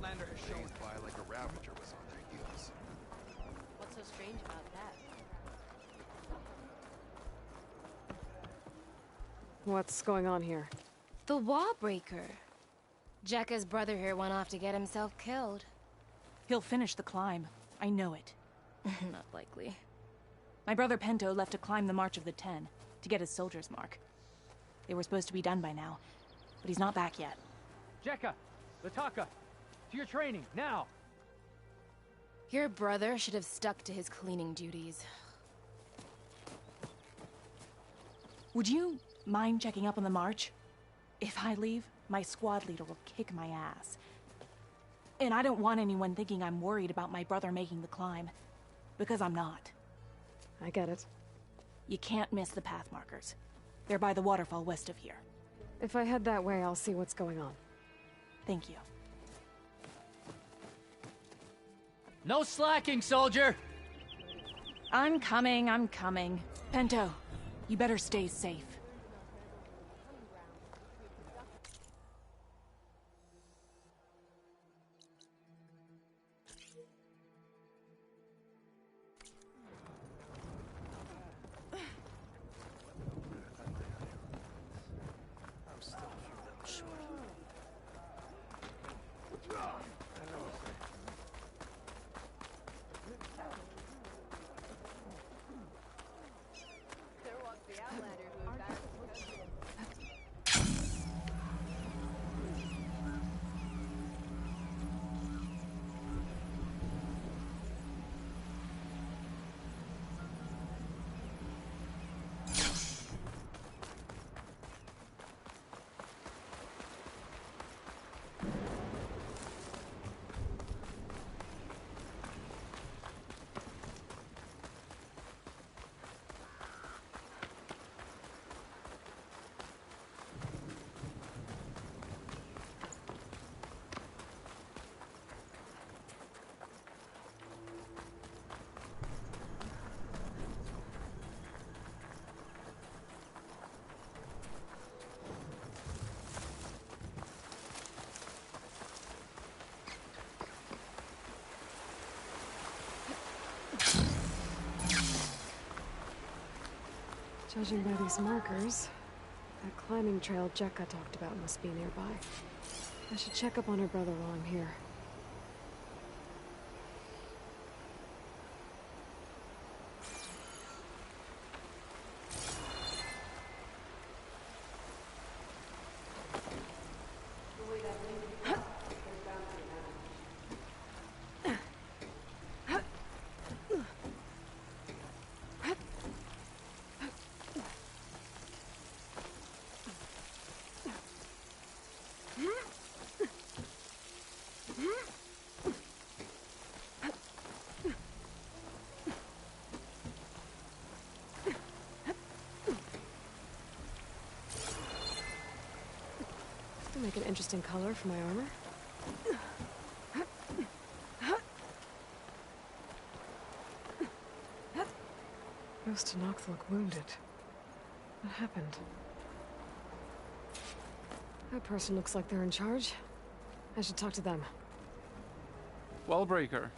Outlander has shown By like a Ravager was on their heels. What's so strange about that? What's going on here? The Wallbreaker. Jekka's brother here went off to get himself killed. He'll finish the climb. I know it. Not likely. My brother Pento left to climb the March of the Ten, to get his soldier's mark. They were supposed to be done by now, but he's not back yet. Jekka! Lataka! To your training, now! Your brother should have stuck to his cleaning duties. Would you mind checking up on the march? If I leave, my squad leader will kick my ass. And I don't want anyone thinking I'm worried about my brother making the climb. Because I'm not. I get it. You can't miss the path markers. They're by the waterfall west of here. If I head that way, I'll see what's going on. Thank you. No slacking, soldier! I'm coming. Pento, you better stay safe. Judging by these markers, that climbing trail Jekka talked about must be nearby. I should check up on her brother while I'm here. Make an interesting color for my armor. Those Tenakth look wounded. What happened? That person looks like they're in charge. I should talk to them. Wallbreaker.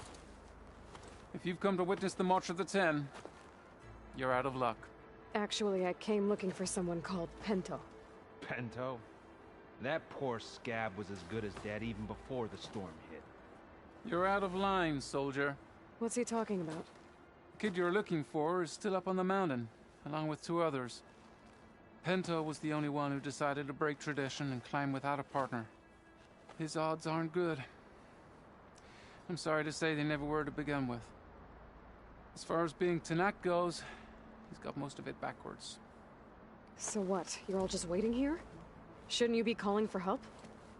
If you've come to witness the March of the Ten, you're out of luck. Actually, I came looking for someone called Pento. Pento? That poor scab was as good as dead even before the storm hit. You're out of line, soldier. What's he talking about? The kid you're looking for is still up on the mountain, along with 2 others. Pento was the only one who decided to break tradition and climb without a partner. His odds aren't good. I'm sorry to say they never were to begin with. As far as being Tenakth goes, he's got most of it backwards. So what? You're all just waiting here? Shouldn't you be calling for help?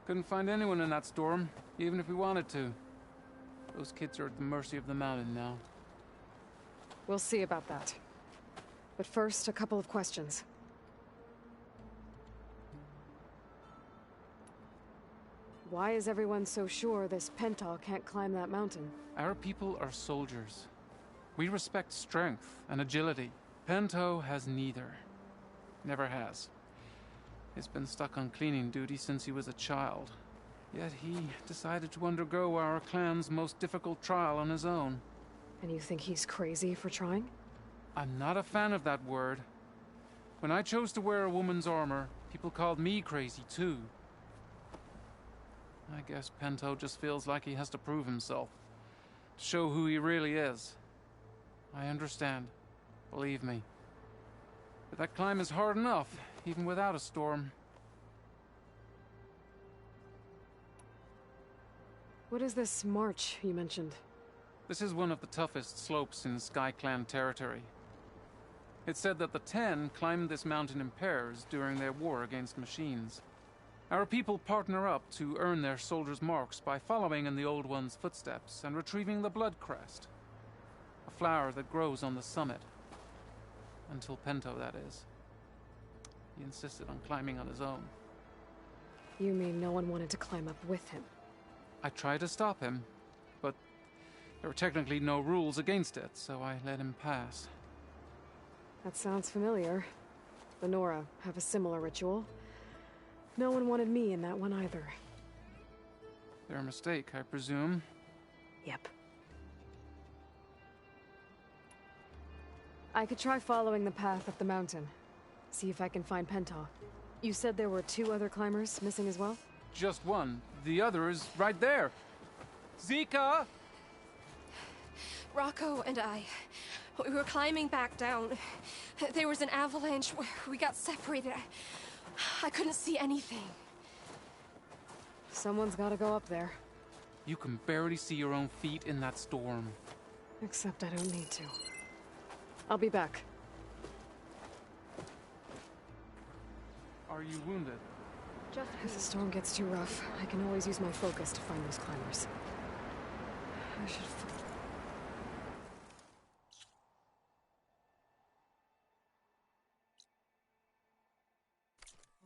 Couldn't find anyone in that storm, even if we wanted to. Those kids are at the mercy of the mountain now. We'll see about that. But first, a couple of questions. Why is everyone so sure this Pento can't climb that mountain? Our people are soldiers. We respect strength and agility. Pento has neither. Never has. He's been stuck on cleaning duty since he was a child. Yet he decided to undergo our clan's most difficult trial on his own. And you think he's crazy for trying? I'm not a fan of that word. When I chose to wear a woman's armor, people called me crazy too. I guess Pento just feels like he has to prove himself, to show who he really is. I understand, believe me. But that climb is hard enough, even without a storm. What is this march you mentioned? This is one of the toughest slopes in Sky Clan territory. It's said that the Ten climbed this mountain in pairs during their war against machines. Our people partner up to earn their soldiers' marks by following in the Old One's footsteps and retrieving the Blood Crest, a flower that grows on the summit. Until Pento, that is. He insisted on climbing on his own. You mean no one wanted to climb up with him? I tried to stop him, but there were technically no rules against it, so I let him pass. That sounds familiar. The Nora have a similar ritual. No one wanted me in that one either. Their mistake, I presume. Yep. I could try following the path up the mountain. See if I can find Penta. You said there were 2 other climbers missing as well? Just one. The other is right there. Zika! Rocco and I, we were climbing back down. There was an avalanche. We got separated. I couldn't see anything. Someone's gotta go up there. You can barely see your own feet in that storm. Except I don't need to. I'll be back. Are you wounded? If the storm gets too rough, I can always use my focus to find those climbers. I should...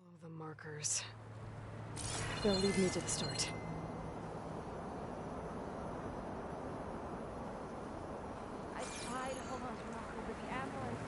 Oh, the markers. They'll lead me to the start. I tried to hold on to Rocco, but the avalanche...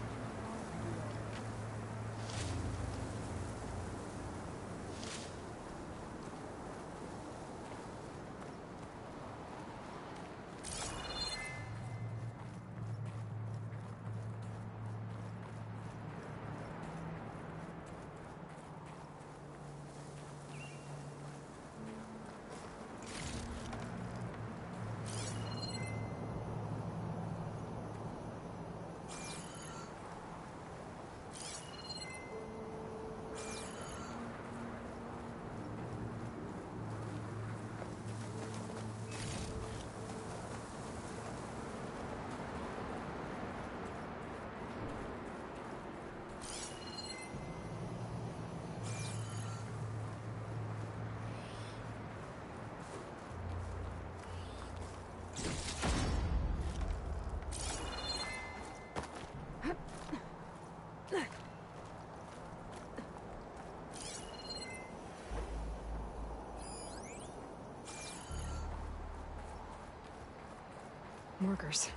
Markers.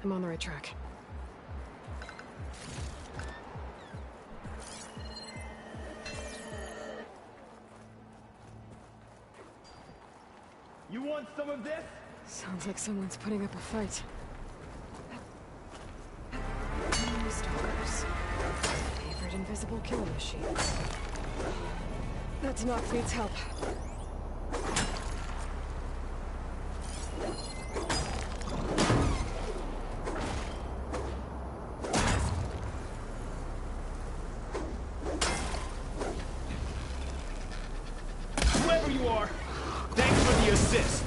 I'm on the right track. You want some of this? Sounds like someone's putting up a fight. Stalkers. Favorite invisible killing machines. That Tenakth needs help. Whoever you are, thanks for the assist.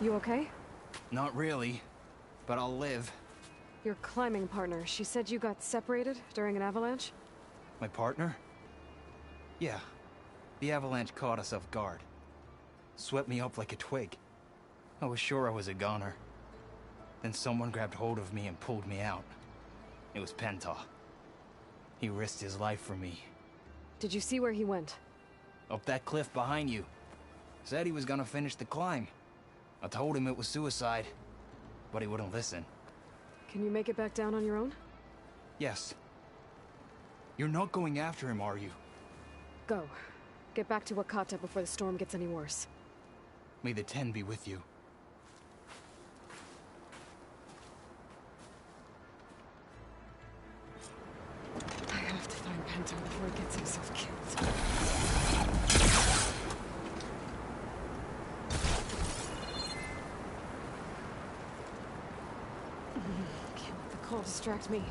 You okay? Not really, but I'll live. Your climbing partner, she said you got separated during an avalanche? My partner? Yeah. The avalanche caught us off guard. Swept me up like a twig. I was sure I was a goner. Then someone grabbed hold of me and pulled me out. It was Penta. He risked his life for me. Did you see where he went? Up that cliff behind you. Said he was gonna finish the climb. I told him it was suicide, but he wouldn't listen. Can you make it back down on your own? Yes. You're not going after him, are you? Go. Get back to Wakata before the storm gets any worse. May the Ten be with you. I have to find Penta before he gets himself killed. Can't let the call distract me.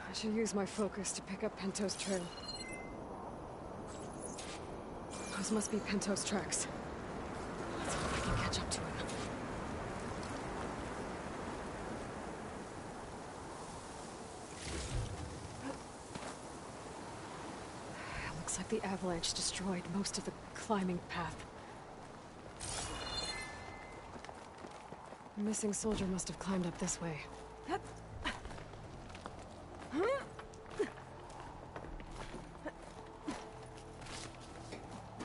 I should use my focus to pick up Pento's trail. Those must be Pento's tracks. Let's see if I can catch up to him. It looks like the avalanche destroyed most of the climbing path. The missing soldier must have climbed up this way.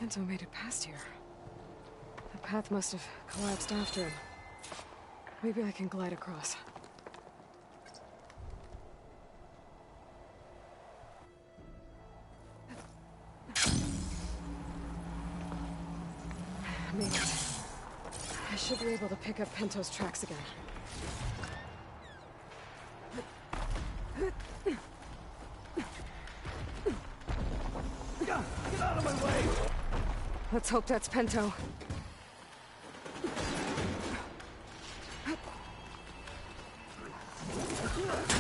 Pento made it past here. The path must have collapsed after him. Maybe I can glide across. Made it. I should be able to pick up Pento's tracks again. Get out of my way! Let's hope that's Pento.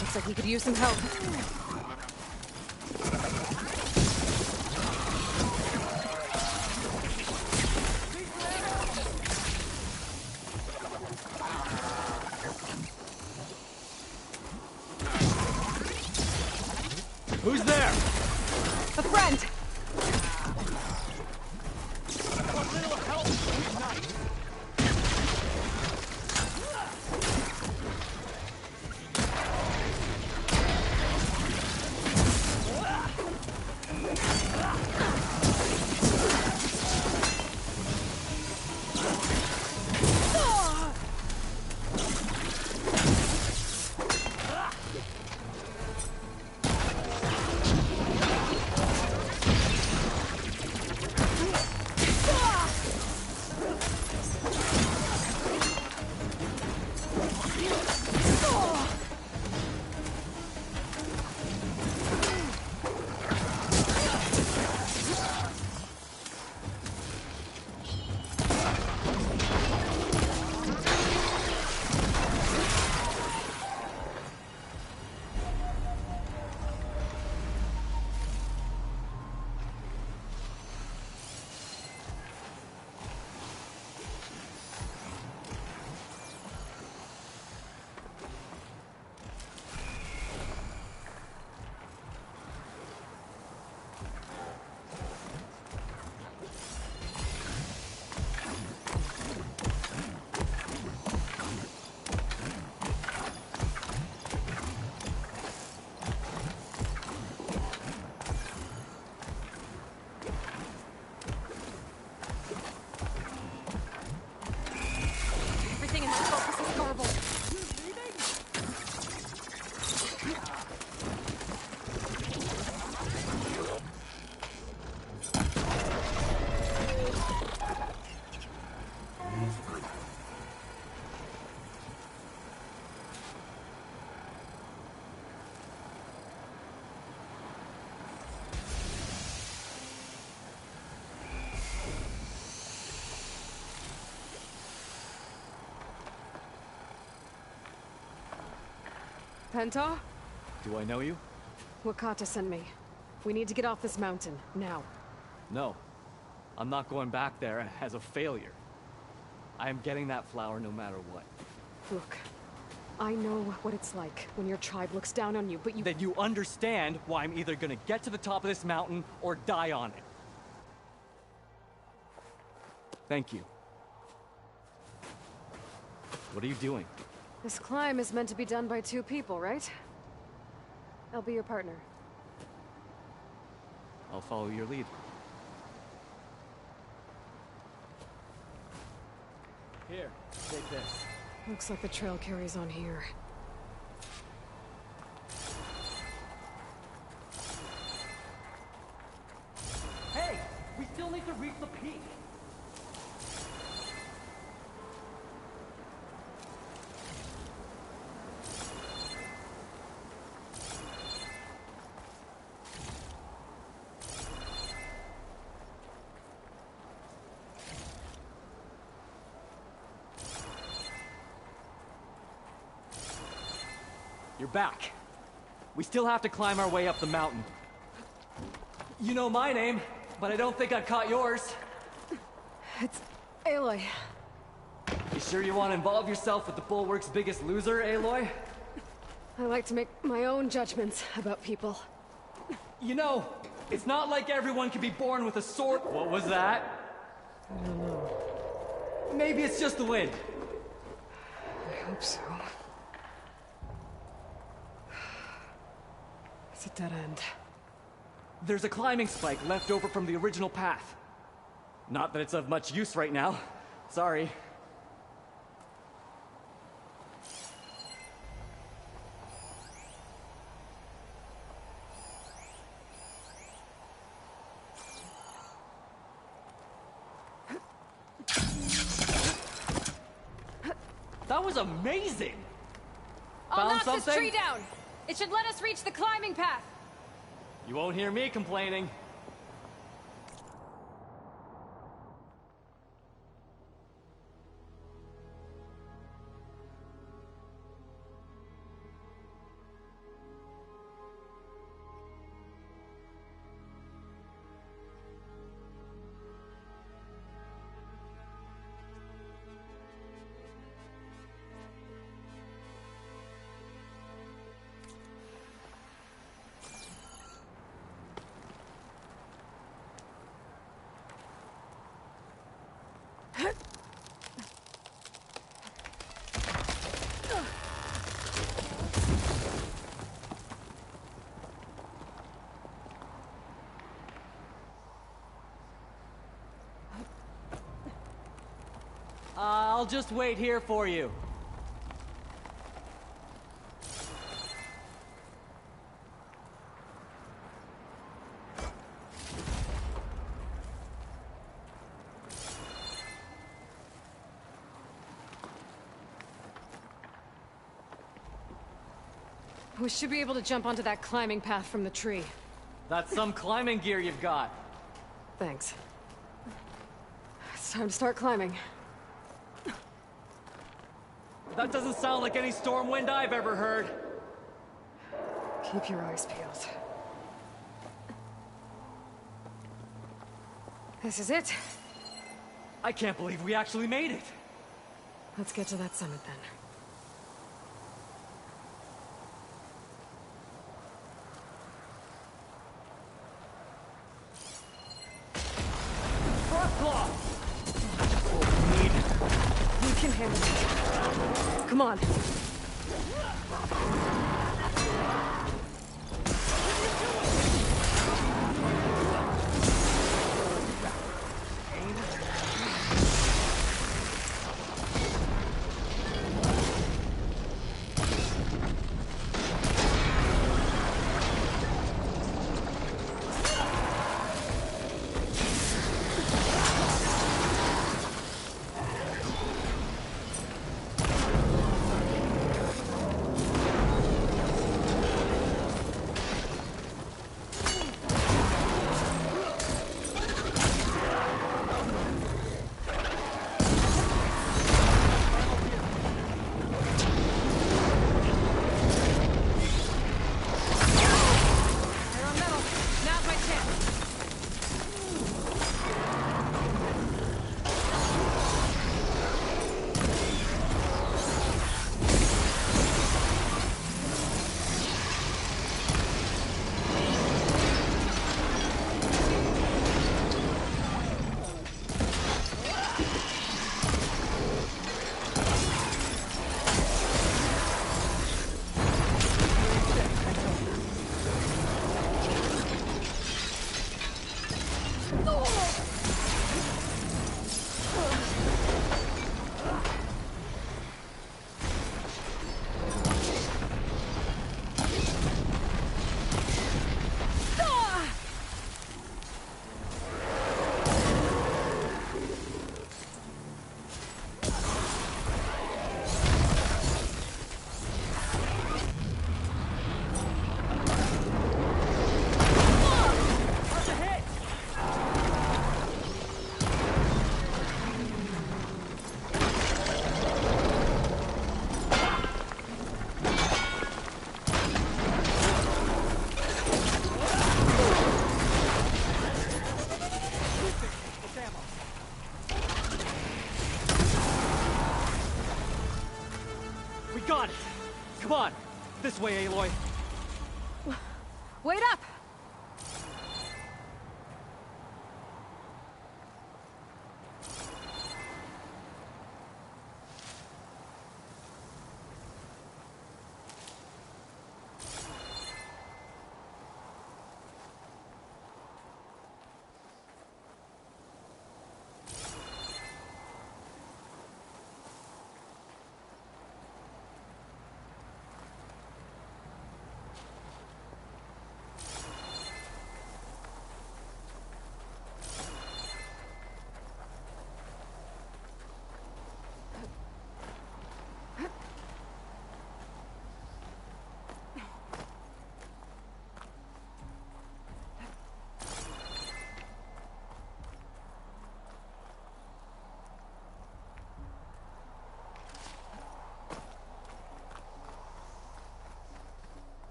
Looks like he could use some help. Who's there? A friend! A little help! Nice. Penta? Do I know you? Wakata sent me. We need to get off this mountain, now. No. I'm not going back there as a failure. I am getting that flower no matter what. Look, I know what it's like when your tribe looks down on you, but you— That you understand why I'm either gonna get to the top of this mountain or die on it. Thank you. What are you doing? This climb is meant to be done by 2 people, right? I'll be your partner. I'll follow your lead. Here, take this. Looks like the trail carries on here. Hey! We still need to reach the peak! You're back. We still have to climb our way up the mountain. You know my name, but I don't think I've caught yours. It's Aloy. You sure you want to involve yourself with the Bulwark's biggest loser, Aloy? I like to make my own judgments about people. You know, it's not like everyone can be born with a sword. What was that? I don't know. Maybe it's just the wind. I hope so. It's a dead end. There's a climbing spike left over from the original path. Not that it's of much use right now. Sorry. That was amazing! I'll Found knock something? this tree down! It should let us reach the climbing path! You won't hear me complaining. I'll just wait here for you. We should be able to jump onto that climbing path from the tree. That's some climbing gear you've got. Thanks. It's time to start climbing. That doesn't sound like any storm wind I've ever heard. Keep your eyes peeled. This is it. I can't believe we actually made it. Let's get to that summit then. You can handle it. Come on. Got it! Come on! This way, Aloy! Wait up!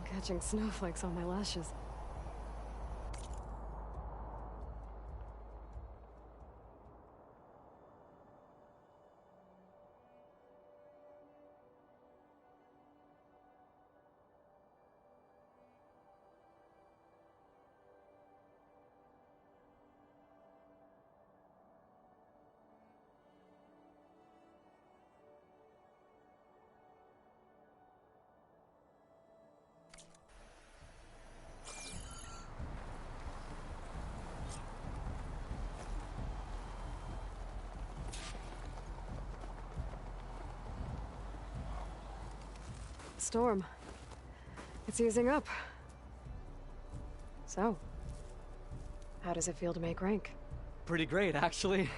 Catching snowflakes on my lashes. Storm. It's easing up. So, how does it feel to make rank? Pretty great, actually.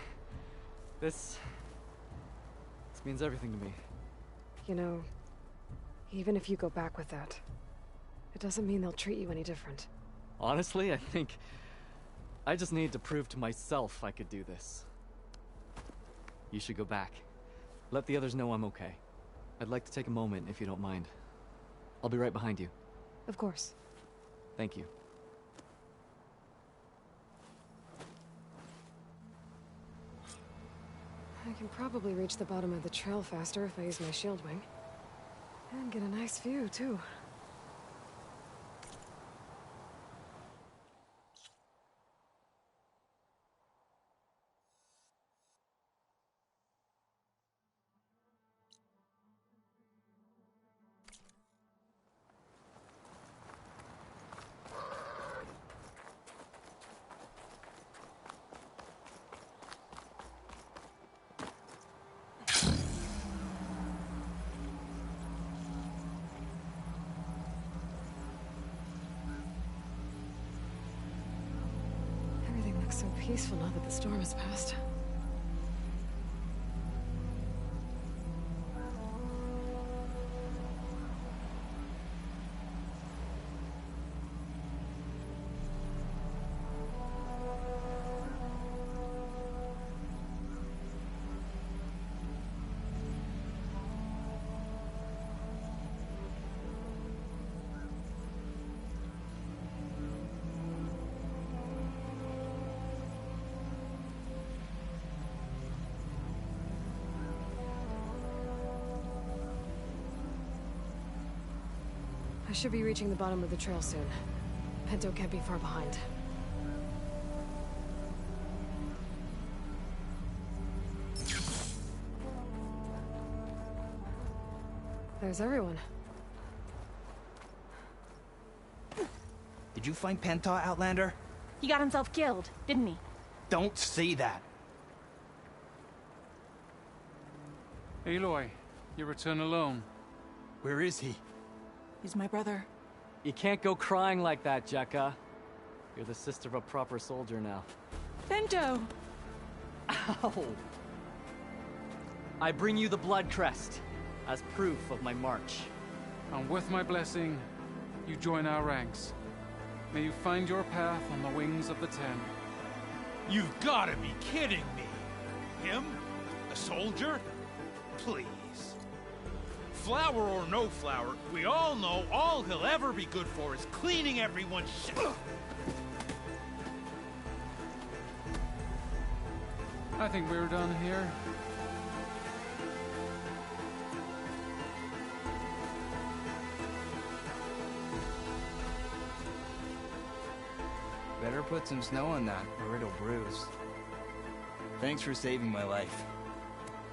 This means everything to me. You know, even if you go back with that, it doesn't mean they'll treat you any different. Honestly, I think I just need to prove to myself I could do this. You should go back. Let the others know I'm okay. I'd like to take a moment, if you don't mind. I'll be right behind you. Of course. Thank you. I can probably reach the bottom of the trail faster if I use my shield wing. And get a nice view, too. So peaceful now that the storm has passed. I should be reaching the bottom of the trail soon. Pinto can't be far behind. There's everyone. Did you find Penta, Outlander? He got himself killed, didn't he? Don't say that. Aloy, you return alone. Where is he? He's my brother. You can't go crying like that, Jekka. You're the sister of a proper soldier now. Pinto! Ow! I bring you the blood crest as proof of my march. And with my blessing, you join our ranks. May you find your path on the wings of the Ten. You've gotta be kidding me. Him? A soldier? Please. Flower or no flower, we all know all he'll ever be good for is cleaning everyone's shit. I think we're done here. Better put some snow on that, or it'll bruise. Thanks for saving my life.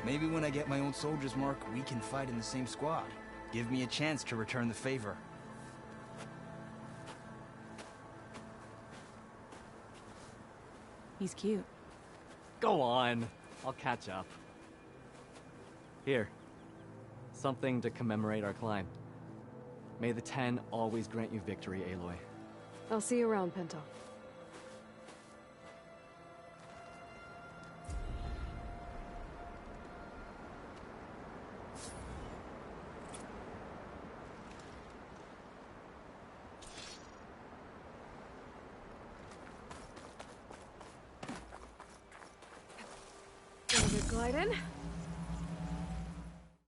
Maybe when I get my own soldier's mark, we can fight in the same squad. Give me a chance to return the favor. He's cute. Go on. I'll catch up. Here. Something to commemorate our climb. May the Ten always grant you victory, Aloy. I'll see you around, Pinto. Glide in.